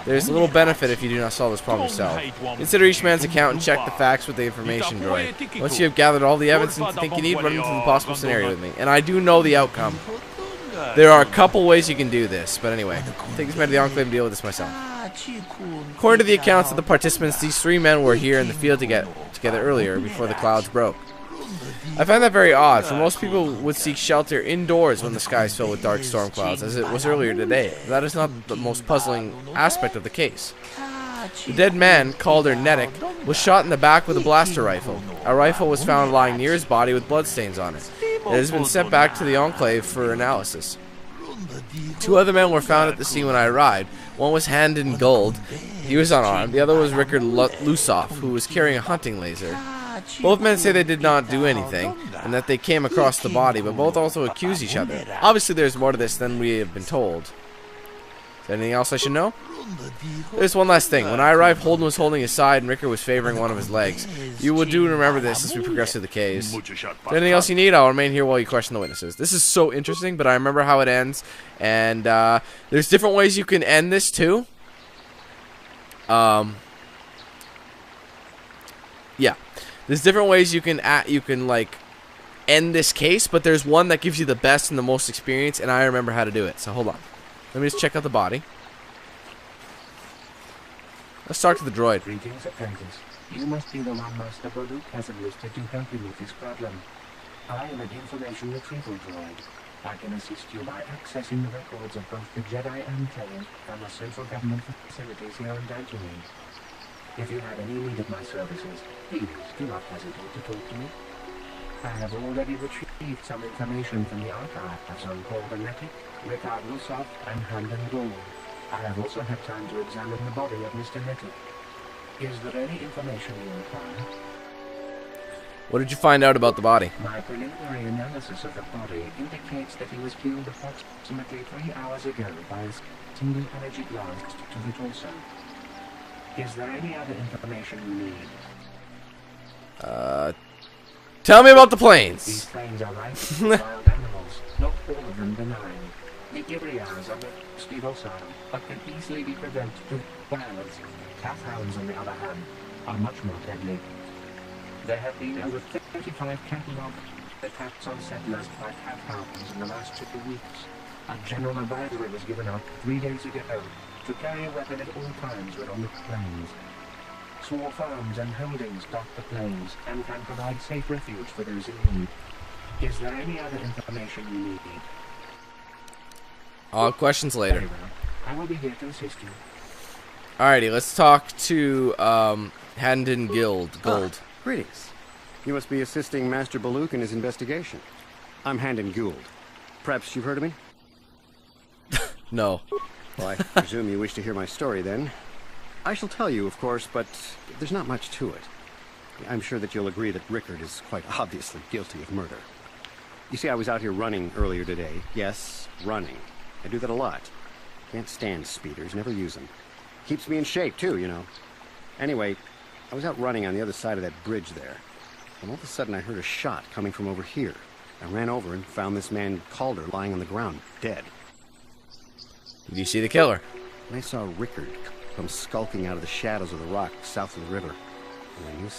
There's little benefit if you do not solve this problem yourself. Consider each man's account and check the facts with the information droid. Once you have gathered all the evidence you think you need, run into the possible scenario with me. And I do know the outcome. There are a couple ways you can do this, but anyway, take this man to the Enclave and deal with this myself. According to the accounts of the participants, these three men were here in the field together earlier, before the clouds broke. I find that very odd, for most people would seek shelter indoors when the sky is filled with dark storm clouds, as it was earlier today. That is not the most puzzling aspect of the case. The dead man, KotOR Netic, was shot in the back with a blaster rifle. A rifle was found lying near his body with bloodstains on it. It has been sent back to the Enclave for analysis. Two other men were found at the scene when I arrived. One was Handon Gold. He was unarmed. The other was Rickard Lusoff, who was carrying a hunting laser. Both men say they did not do anything, and that they came across the body, but both also accuse each other. Obviously there's more to this than we have been told. Is there anything else I should know? There's one last thing. When I arrived, Holden was holding his side and Rickard was favoring one of his legs. You will do remember this as we progress through the case. Is there anything else you need? I'll remain here while you question the witnesses. This is so interesting, but I remember how it ends. And there's different ways you can end this too. Yeah. There's different ways you can like end this case, but there's one that gives you the best and the most experience, and I remember how to do it. So hold on. Let me just check out the body. Let's talk to the droid. Greetings, apprentice. You must be the one Master Baluk has enlisted to help you with this problem. I am an information retrieval droid. I can assist you by accessing the records of both the Jedi Enclave and the central government facilities here in Dantooine. If you have any need of my services, please do not hesitate to talk to me. I have already retrieved some information from the archives on KotOR Netic, Rickard Lusoff, and Handon Gold. I have also had time to examine the body of Mr. Netic. Is there any information you require? What did you find out about the body? My preliminary analysis of the body indicates that he was killed approximately 3 hours ago by a single energy blast to the torso. Is there any other information you need? Tell me about the planes. These planes are life wild animals, not all of them benign. The Irias are mostly docile, but can easily be prevented with violence. Cathounds, on the other hand, are much more deadly. There have been over 35 catalogue attacks on settlers by cathounds in the last 2 weeks. A general advisory was given out 3 days ago to carry a weapon at all times when on the plains. Small farms and holdings dot the plains and can provide safe refuge for those in need. Is there any other information you need? All questions later. Very well. I will be here to assist you. Alrighty, let's talk to Handon Gold. Greetings. You must be assisting Master Baluk in his investigation. I'm Handon Gould. Perhaps you've heard of me? No. Well, I presume you wish to hear my story, then. I shall tell you, of course, but there's not much to it. I'm sure that you'll agree that Rickard is quite obviously guilty of murder. You see, I was out here running earlier today. Yes, running. I do that a lot. Can't stand speeders, never use them. Keeps me in shape, too, you know. Anyway, I was out running on the other side of that bridge there, and all of a sudden I heard a shot coming from over here. I ran over and found this man KotOR lying on the ground, dead. Did you see the killer? And I saw Rickard come skulking out of the shadows of the rock south of the river, and I knew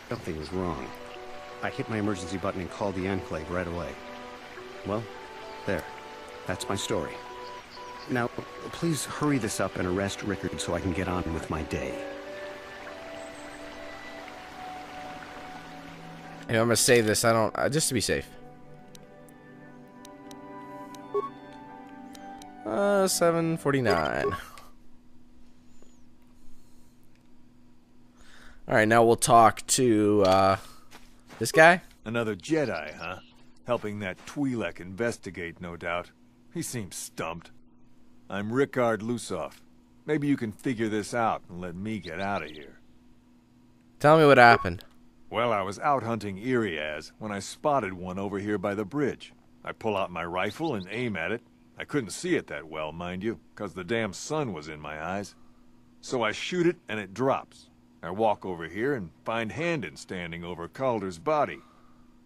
something was wrong. I hit my emergency button and called the Enclave right away. Well, there. That's my story. Now, please hurry this up and arrest Rickard so I can get on with my day. Hey, I'm gonna save this. I don't just to be safe. 7:49. All right, now we'll talk to this guy. Another Jedi, huh? Helping that Twi'lek investigate, no doubt. He seems stumped. I'm Rickard Lusoff. Maybe you can figure this out and let me get out of here. Tell me what happened. Well, I was out hunting Irias when I spotted one over here by the bridge. I pull out my rifle and aim at it. I couldn't see it that well, mind you, because the damn sun was in my eyes. So I shoot it and it drops. I walk over here and find Handon standing over Calder's body.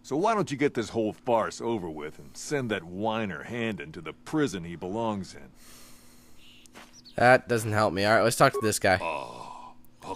So why don't you get this whole farce over with and send that whiner Handon to the prison he belongs in? That doesn't help me. Alright, let's talk to this guy.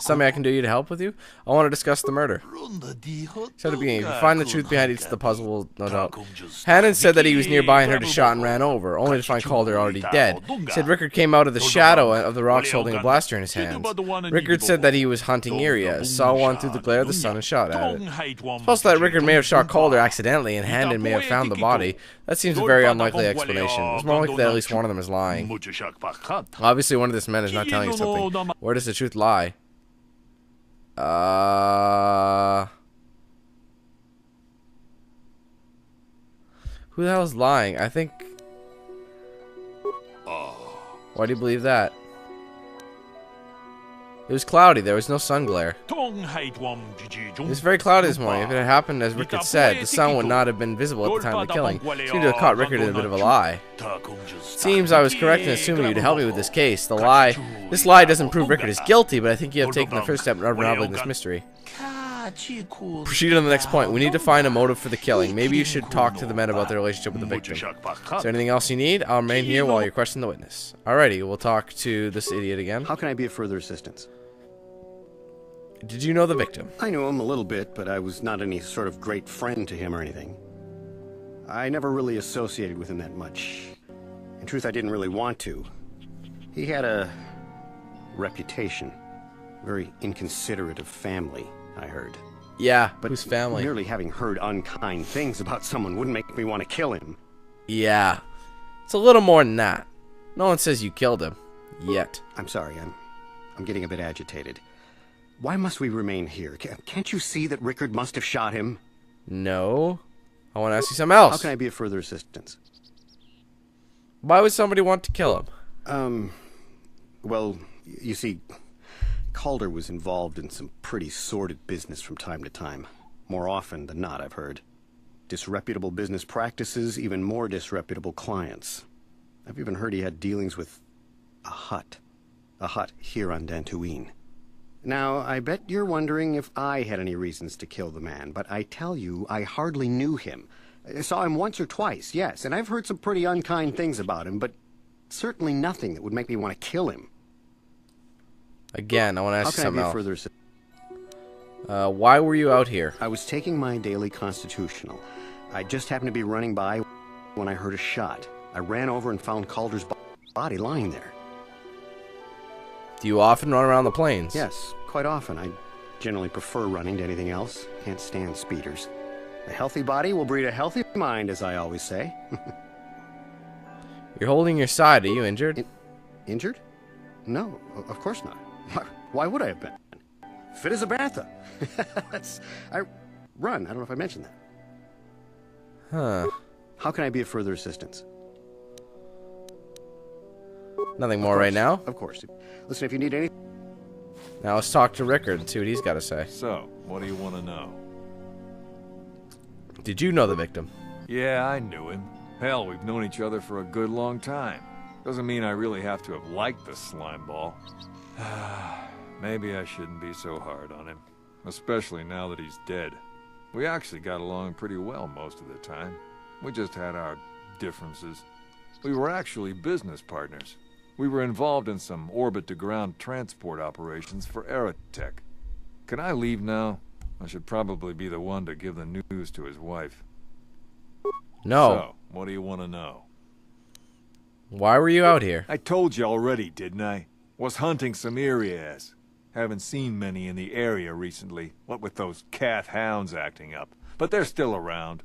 Something I can do to help with you? I want to discuss the murder. So at the beginning, if you find the truth behind each of the puzzle, will no doubt. Hannon said that he was nearby and heard a shot and ran over, only to find Calder already dead. He said Rickard came out of the shadow of the rocks holding a blaster in his hands. Rickard said that he was hunting Irias, saw one through the glare of the sun and shot at it. Suppose that Rickard may have shot Calder accidentally and Hannon may have found the body. That seems a very unlikely explanation. It's more likely that at least one of them is lying. Obviously one of these men is not telling you something. Where does the truth lie? Who the hell is lying? I think... Why do you believe that? It was cloudy. There was no sun glare. It was very cloudy this morning. If it had happened as Rickard said, the sun would not have been visible at the time of the killing. Seemed to have caught Rickard in a bit of a lie. Seems I was correct in assuming you to help me with this case. This lie doesn't prove Rickard is guilty, but I think you have taken the first step in unraveling this mystery. Proceed on the next point. We need to find a motive for the killing. Maybe you should talk to the men about their relationship with the victim. Is there anything else you need? I'll remain here while you question the witness. Alrighty, we'll talk to this idiot again. How can I be of further assistance? Did you know the victim? I knew him a little bit, but I was not any sort of great friend to him or anything. I never really associated with him that much. In truth, I didn't really want to. He had a reputation. Very inconsiderate of family, I heard. Yeah, but whose family? Merely having heard unkind things about someone wouldn't make me want to kill him. Yeah. It's a little more than that. No one says you killed him. Yet. I'm sorry, I'm getting a bit agitated. Why must we remain here? Can't you see that Rickard must have shot him? No. I want to ask you something else. How can I be of further assistance? Why would somebody want to kill him? Well, you see, Calder was involved in some pretty sordid business from time to time. More often than not, I've heard. Disreputable business practices, even more disreputable clients. I've even heard he had dealings with a hut here on Dantooine. Now, I bet you're wondering if I had any reasons to kill the man, but I tell you, I hardly knew him. I saw him once or twice, yes, and I've heard some pretty unkind things about him, but certainly nothing that would make me want to kill him. Again, I want to ask you something else. How can I be further... why were you out here? I was taking my daily constitutional. I just happened to be running by when I heard a shot. I ran over and found Calder's body lying there. Do you often run around the plains? Yes, quite often. I generally prefer running to anything else. Can't stand speeders. A healthy body will breed a healthy mind, as I always say. You're holding your side. Are you injured? Injured? No, of course not. Why would I have been? Fit as a bantha. I run. I don't know if I mentioned that. Huh. How can I be of further assistance? Nothing more right now? Of course. Listen, if you need any... Now let's talk to Rickard and see what he's got to say. So, what do you want to know? Did you know the victim? Yeah, I knew him. Hell, we've known each other for a good long time. Doesn't mean I really have to have liked the slimeball. Maybe I shouldn't be so hard on him. Especially now that he's dead. We actually got along pretty well most of the time. We just had our differences. We were actually business partners. We were involved in some orbit-to-ground transport operations for Aerotech. Can I leave now? I should probably be the one to give the news to his wife. No. So, what do you want to know? Why were you out here? I told you already, didn't I? Was hunting some Irias. Haven't seen many in the area recently, what with those cat hounds acting up. But they're still around.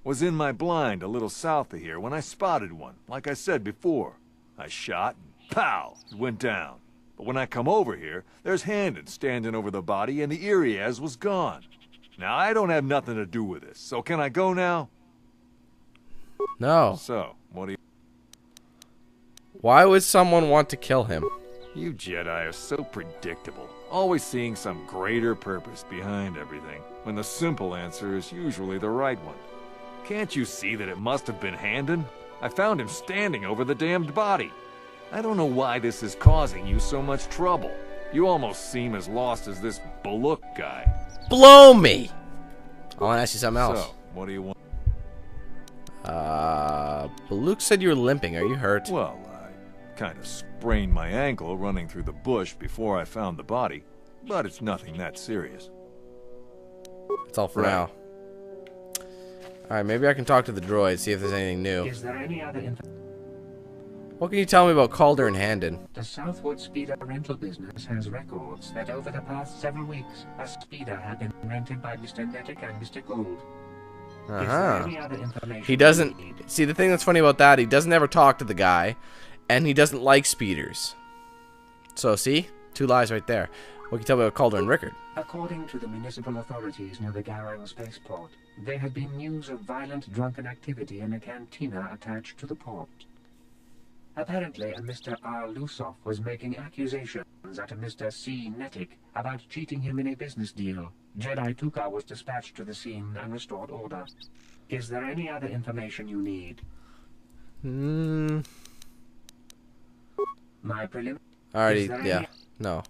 Was in my blind a little south of here when I spotted one, like I said before. I shot and pow! It went down. But when I come over here, there's Handon standing over the body and the Irias was gone. Now, I don't have nothing to do with this, so can I go now? No. So, what do you... Why would someone want to kill him? You Jedi are so predictable, always seeing some greater purpose behind everything, when the simple answer is usually the right one. Can't you see that it must have been Handon? I found him standing over the damned body. I don't know why this is causing you so much trouble. You almost seem as lost as this Baluk guy. Blow me! I want to ask you something else. So, what do you want? Baluk said you were limping. Are you hurt? Well, I kind of sprained my ankle running through the bush before I found the body, but it's nothing that serious. That's all for now. Alright, maybe I can talk to the droid, see if there's anything new. Is there any other info? What can you tell me about Calder and Handon? The Southwood Speeder rental business has records that over the past several weeks, a speeder had been rented by Mr. Nettic and Mr. Gould. Is there any other information He doesn't... you need? See, the thing that's funny about that, he doesn't ever talk to the guy, and he doesn't like speeders. So, see? 2 lies right there. What can you tell me about Calder and Rickard? According to the municipal authorities near the Garang spaceport, there had been news of violent drunken activity in a cantina attached to the port. Apparently, a Mr. R. Lusoff was making accusations at a Mr. C. Nettic about cheating him in a business deal. Jedi Tuka was dispatched to the scene and restored order. Is there any other information you need? My prelim... Alrighty, yeah. No.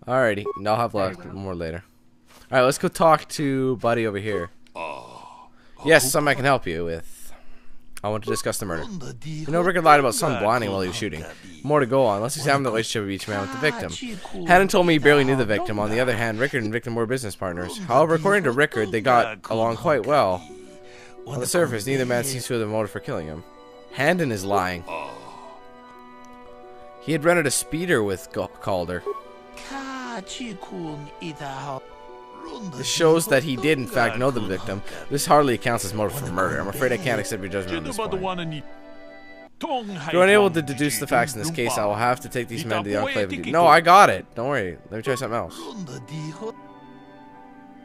Alrighty, I'll have more later. Alright, let's go talk to Buddy over here. Yes, something I can help you with. I want to discuss the murder. You know, Rickard lied about sun blinding while he was shooting. More to go on. Let's examine the relationship of each man with the victim. Haddon told me he barely knew the victim. On the other hand, Rickard and victim were business partners. However, according to Rickard, they got along quite well. On the surface, neither man seems to have the motive for killing him. Handon is lying. He had rented a speeder with Calder. This shows that he did, in fact, know the victim. This hardly accounts as motive for murder. I'm afraid I can't accept your judgment on this point. If you're unable to deduce the facts in this case, I will have to take these men to the Enclave. No, I got it. Don't worry. Let me try something else.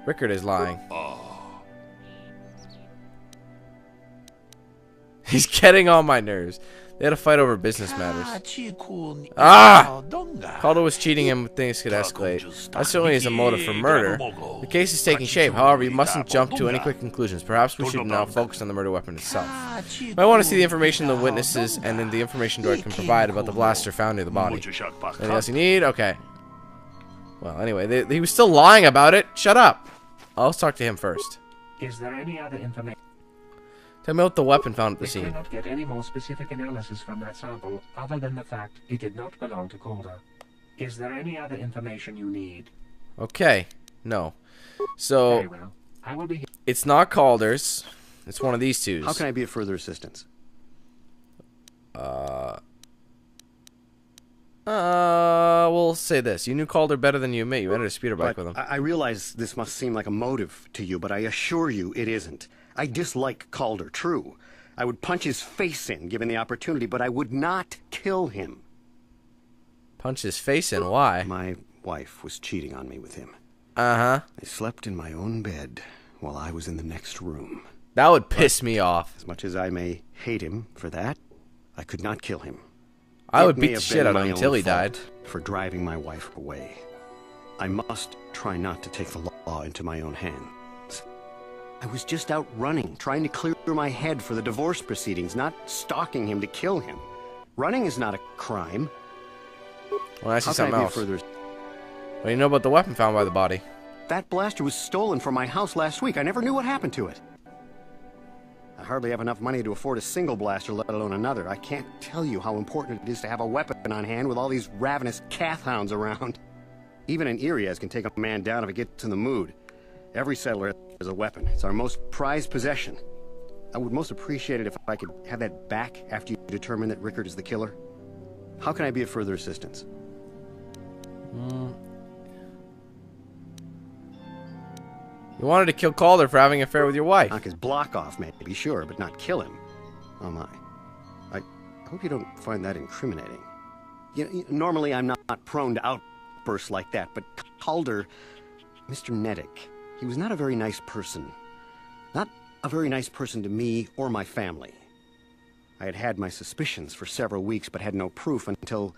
Rickard is lying. He's getting on my nerves. They had a fight over business matters. Calder was cheating him when things could escalate. That certainly is a motive for murder. The case is taking shape. However, you mustn't jump to any quick conclusions. Perhaps we should now focus on the murder weapon itself. I want to see the information the witnesses and then the information droid can provide about the blaster found near the body. Anything else you need? Okay. Well, anyway, he was still lying about it. Shut up. Let's talk to him first. Is there any other information? Tell me what the weapon found at the scene. We cannot get any more specific analysis from that sample other than the fact it did not belong to Calder. Is there any other information you need? Okay. No. So, Very well. I will be... It's not Calder's. It's one of these two's. How can I be of further assistance? We'll say this. You knew Calder better than you admit. You entered a speeder bike with him. I realize this must seem like a motive to you, but I assure you it isn't. I dislike Calder, true. I would punch his face in, given the opportunity, but I would not kill him. Punch his face in? Why? My wife was cheating on me with him. Uh-huh. I slept in my own bed while I was in the next room. That would piss me off. As much as I may hate him for that, I could not kill him. I would beat the shit out of him until he died. For driving my wife away. I must try not to take the law into my own hands. I was just out running, trying to clear my head for the divorce proceedings, not stalking him to kill him. Running is not a crime. Well, I see something else. What Further... do you know about the weapon found by the body? That blaster was stolen from my house last week. I never knew what happened to it. I hardly have enough money to afford a single blaster, let alone another. I can't tell you how important it is to have a weapon on hand with all these ravenous cath hounds around. Even an Iriaz can take a man down if it gets in the mood. Every settler has a weapon. It's our most prized possession. I would most appreciate it if I could have that back after you determine that Rickard is the killer. How can I be of further assistance? You wanted to kill Calder for having an affair with your wife. Knock his block off, maybe, sure, but not kill him. Oh my. I hope you don't find that incriminating. Normally I'm not prone to outbursts like that, but Calder, Mr. Nettic, he was not a very nice person. Not a very nice person to me or my family. I had had my suspicions for several weeks, but had no proof until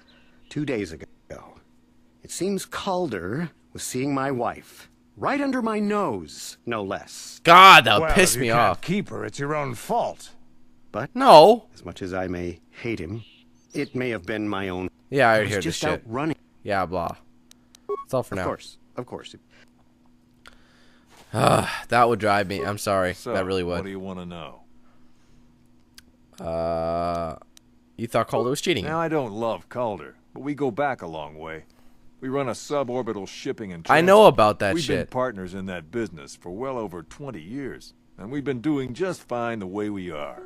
2 days ago. It seems Calder was seeing my wife. Right under my nose, no less. God, that would piss me off. Keep her. It's your own fault. But no. As much as I may hate him, it may have been my own. Yeah, I heard this just shit. out running. Yeah, blah. That's all for now. Of course. That would drive me. I'm sorry. So, that really would. What do you want to know? You thought Calder was cheating. Now, I don't love Calder, but we go back a long way. We run a suborbital shipping and I know about that We've been shit. partners in that business for well over 20 years, and we've been doing just fine the way we are.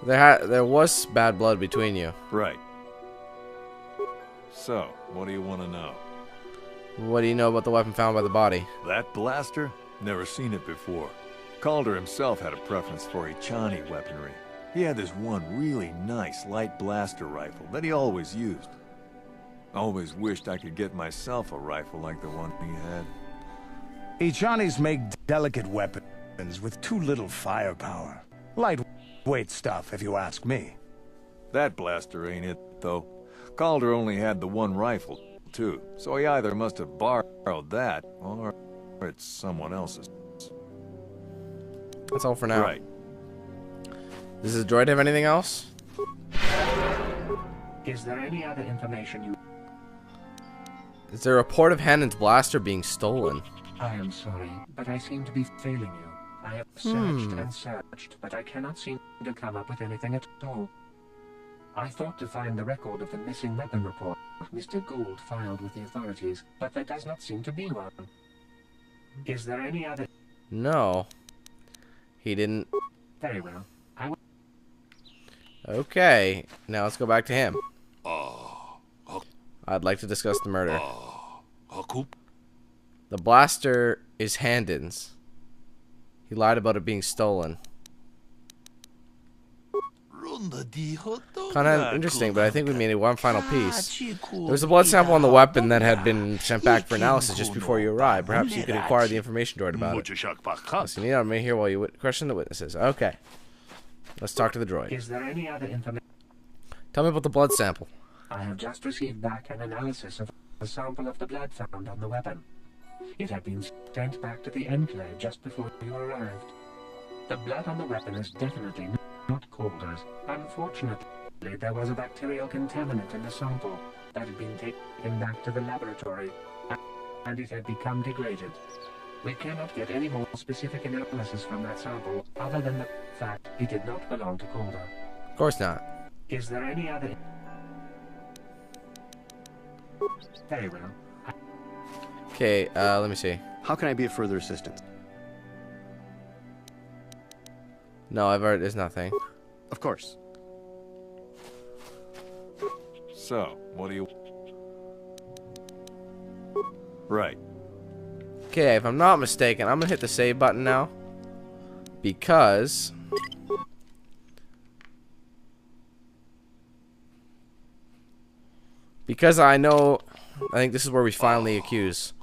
There was bad blood between you. Right. So, what do you want to know? What do you know about the weapon found by the body? That blaster? Never seen it before. Calder himself had a preference for Ichani weaponry. He had this one really nice light blaster rifle that he always used. Always wished I could get myself a rifle like the one he had. Ichanis make delicate weapons with too little firepower. Lightweight stuff, if you ask me. That blaster ain't it, though. Calder only had the one rifle, too, so he either must have borrowed that, or it's someone else's. That's all for now. Right. Does the droid have anything else? Is there any other information you... Is there a report of Hannon's blaster being stolen? I am sorry, but I seem to be failing you. I have searched and searched, but I cannot seem to come up with anything at all. I thought to find the record of the missing weapon report Mr. Gould filed with the authorities, but there does not seem to be one. Is there any other... No. He didn't... Very well. I will... Okay. Now let's go back to him. I'd like to discuss the murder. The blaster is Handon's. He lied about it being stolen. Kind of interesting, but I think we made it one final piece. There was a blood sample on the weapon that had been sent back for analysis just before you arrived. Perhaps you could acquire the information droid about it. Listen, you know, I'm here while you question the witnesses. Okay. Let's talk to the droid. Is there any other information? Tell me about the blood sample. I have just received back an analysis of a sample of the blood found on the weapon. It had been sent back to the Enclave just before you arrived. The blood on the weapon is definitely not Calder's. Unfortunately, there was a bacterial contaminant in the sample that had been taken back to the laboratory, and it had become degraded. We cannot get any more specific analysis from that sample, other than the fact it did not belong to Calder. Of course not. Is there any other... Very well. Okay, let me see. How can I be of further assistance? No, I've already... There's nothing. Of course. So, what do you... Right. Okay, if I'm not mistaken, I'm gonna hit the save button now. Because... I know... I think this is where we finally accuse.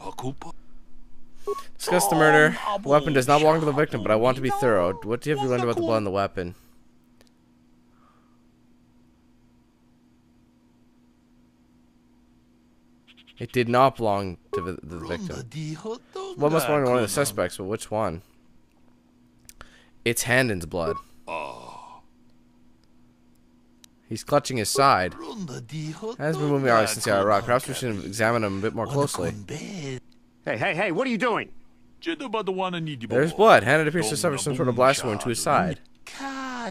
Discuss the murder. The weapon does not belong to the victim, but I want to be thorough. What have you learned about the blood on the weapon? It did not belong to the victim. What must belong to one of the suspects, but which one? It's Handon's blood. He's clutching his side. Has been moving on since I arrived. Perhaps we should examine him a bit more closely. Hey, what are you doing? There's blood. Handon appears to suffer some sort of blast wound to his side.